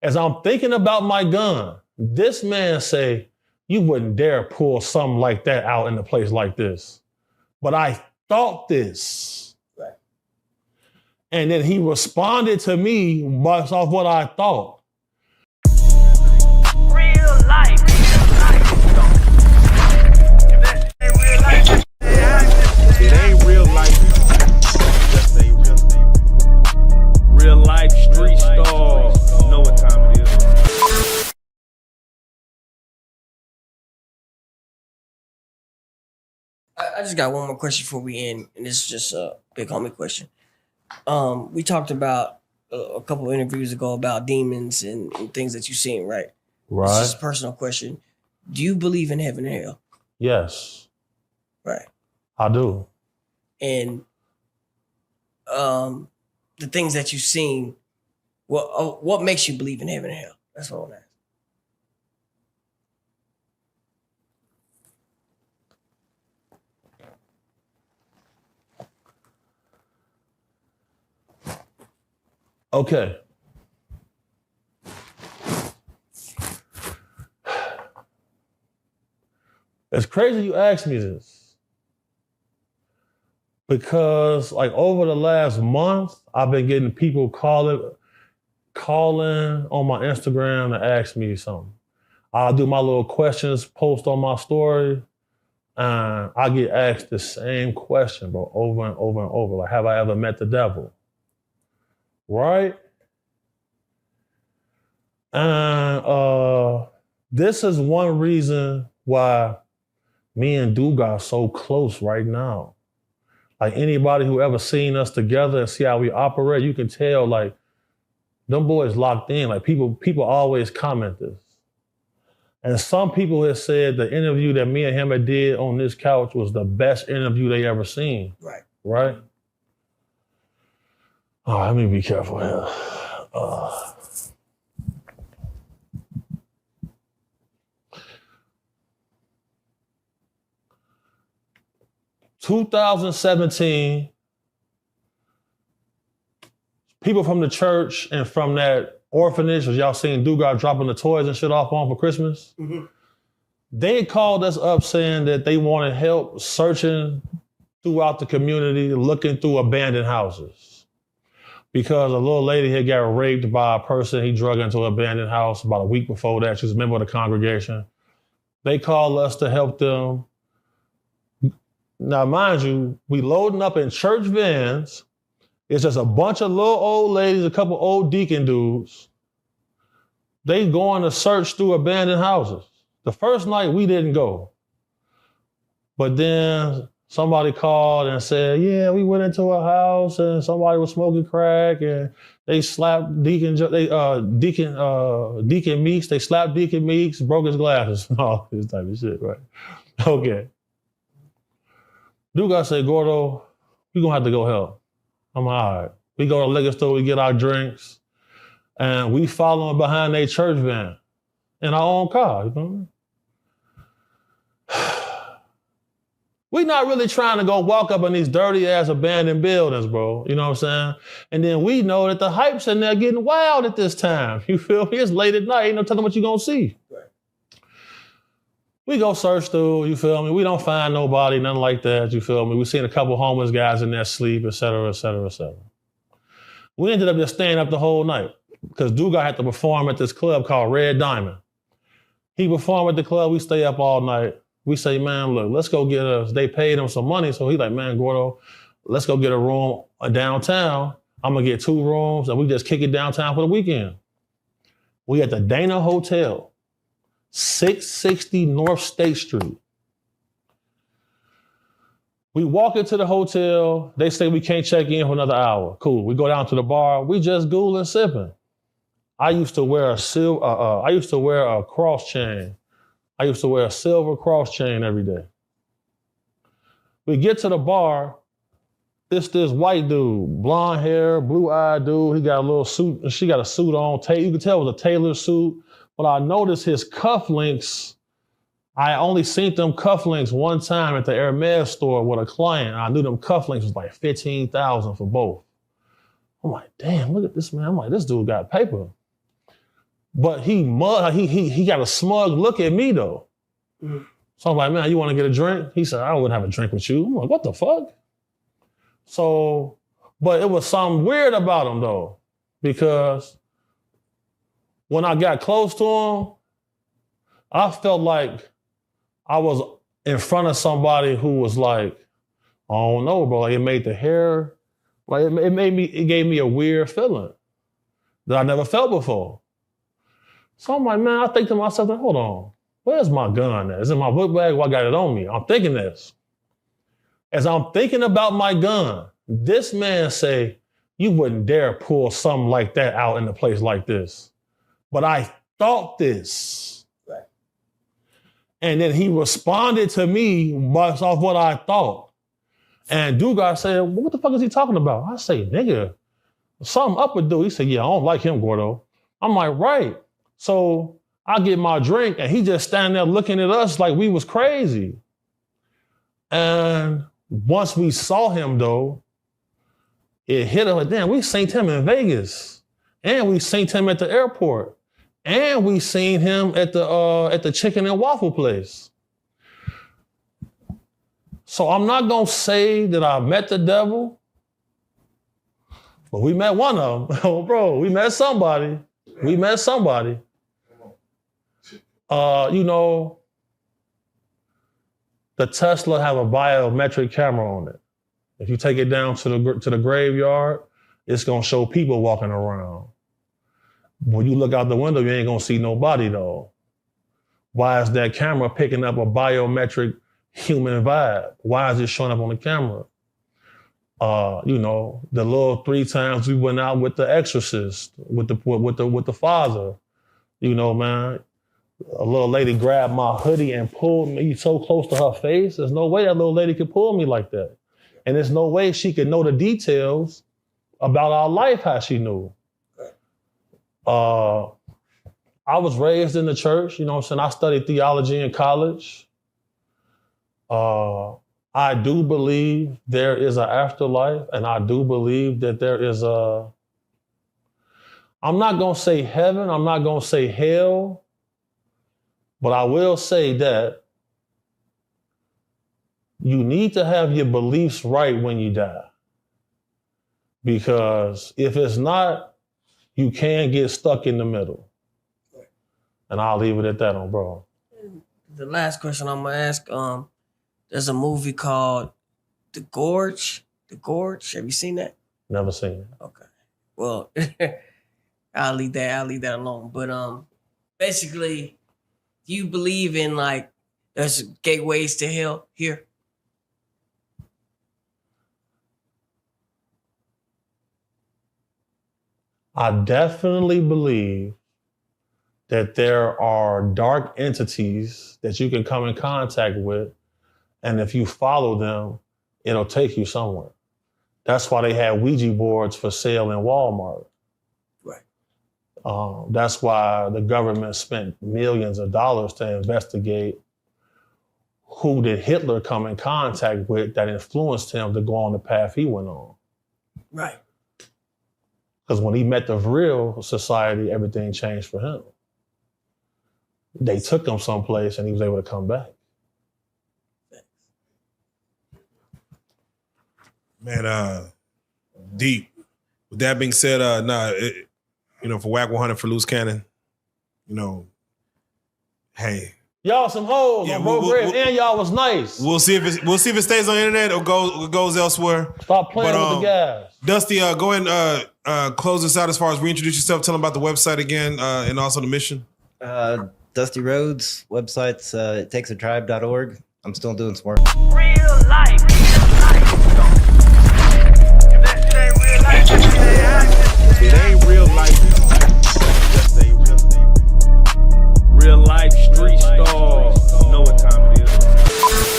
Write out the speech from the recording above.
As I'm thinking about my gun, this man say, you wouldn't dare pull something like that out in a place like this. But I thought this. Right. And then he responded to me based off what I thought. Real life. It ain't real life. Just say real life street stars. You know what time it is. I just got one more question before we end, and this is just a big homie question. We talked about a couple of interviews ago about demons and things that you've seen, right? Right. It's just a personal question. Do you believe in heaven and hell? Yes. Right. I do. And the things that you've seen, what makes you believe in heaven and hell? That's what I want to ask. Okay. It's crazy you asked me this. Because like over the last month, I've been getting people calling on my Instagram to ask me something. I'll do my little questions post on my story, and I get asked the same question, bro, over and over and over. Like, have I ever met the devil? Right? And this is one reason why me and Dude are so close right now. Like anybody who ever seen us together and see how we operate, you can tell like them boys locked in. Like people always comment this. And some people have said the interview that me and him had did on this couch was the best interview they ever seen. Right. Right? Oh, let me be careful here. 2017, people from the church and from that orphanage, as y'all seen Dugar dropping the toys and shit off on for Christmas, they called us up saying that they wanted help searching throughout the community, looking through abandoned houses. Because a little lady had got raped by a person he drug into an abandoned house about a week before that. She was a member of the congregation. They called us to help them. Now, mind you, we loading up in church vans. It's just a bunch of little old ladies, a couple old deacon dudes. They going to search through abandoned houses. The first night we didn't go. But then somebody called and said, yeah, we went into a house and somebody was smoking crack and they slapped Deacon Meeks. They slapped Deacon Meeks, broke his glasses, all this type of shit, right? Okay. Dude, I said, Gordo, we gonna have to go help. I'm like, all right. We go to the liquor store, we get our drinks, and we following behind their church van in our own car, you know what I mean? We not really trying to go walk up in these dirty ass abandoned buildings, bro. You know what I'm saying? And then we know that the hype's in there getting wild at this time. You feel me? It's late at night, ain't no telling what you gonna see. Right. We go search through, you feel me? We don't find nobody, nothing like that, you feel me? We seen a couple homeless guys in there sleep, et cetera, et cetera, et cetera. We ended up just staying up the whole night because Duga had to perform at this club called Red Diamond. He performed at the club, we stay up all night. We say, man, look, let's go get us. They paid him some money, so he's like, man, Gordo, let's go get a room downtown. I'm gonna get 2 rooms and we just kick it downtown for the weekend. We at the Dana Hotel. 660 North State Street. We walk into the hotel. They say we can't check in for another hour. Cool. We go down to the bar. We just gooling sipping. I used to wear a cross chain. I used to wear a silver cross chain every day. We get to the bar. It's this white dude, blonde hair, blue-eyed dude. He got a little suit, and she got a suit on. You could tell it was a tailored suit. But I noticed his cufflinks. I only seen them cufflinks one time at the Hermes store with a client. I knew them cufflinks was like $15,000 for both. I'm like, damn, look at this man. I'm like, this dude got paper. But he got a smug look at me though. Mm. So I'm like, man, you want to get a drink? He said, I wouldn't have a drink with you. I'm like, what the fuck? So, but it was something weird about him though, because when I got close to him, I felt like I was in front of somebody who was like, I don't know, bro. Like it made the hair, like it gave me a weird feeling that I never felt before. So I'm like, man, I think to myself, hold on, where's my gun at? Is it in my book bag? Well, I got it on me. I'm thinking this. As I'm thinking about my gun, this man say, you wouldn't dare pull something like that out in a place like this. But I thought this. Right. And then he responded to me based off what I thought. And Dugas said, what the fuck is he talking about? I say, nigga, something up with dude. He said, yeah, I don't like him, Gordo. I'm like, right. So I get my drink and he just standing there looking at us like we was crazy. And once we saw him though, it hit us like, damn, we seen him in Vegas. And we seen him at the airport. And we seen him at the chicken and waffle place. So I'm not gonna say that I met the devil, but we met one of them. Oh, bro, we met somebody. We met somebody. You know, the Tesla have a biometric camera on it. If you take it down to the graveyard, it's gonna show people walking around. When you look out the window, you ain't gonna see nobody though. Why is that camera picking up a biometric human vibe? Why is it showing up on the camera? You know, the little 3 times we went out with the exorcist, with the father, you know, man. A little lady grabbed my hoodie and pulled me so close to her face. There's no way that little lady could pull me like that. And there's no way she could know the details about our life how she knew. I was raised in the church, you know what I'm saying? I studied theology in college. I do believe there is an afterlife, and I do believe that there is I'm not gonna say heaven, I'm not gonna say hell, but I will say that you need to have your beliefs right when you die. Because if it's not, you can get stuck in the middle. And I'll leave it at that on bro. The last question I'm gonna ask, there's a movie called The Gorge. The Gorge, have you seen that? Never seen it. Okay. Well, I'll leave that alone. But basically, do you believe in like there's gateways to hell here? I definitely believe that there are dark entities that you can come in contact with, and if you follow them, it'll take you somewhere. That's why they had Ouija boards for sale in Walmart. Right. That's why the government spent millions of dollars to investigate who did Hitler come in contact with that influenced him to go on the path he went on. Right. Because when he met the real society, everything changed for him. They took him someplace and he was able to come back. Man, deep. With that being said, for Whack 100 for Loose Cannon, hey. Y'all some hoes on both graves, and y'all was nice. We'll see if it stays on the internet or goes elsewhere. Stop playing with the guys. Dusty, go ahead and close this out as far as reintroduce yourself. Tell them about the website again and also the mission. Dusty Rhodes website's takesAtribe.org. I'm still doing some work. Real life.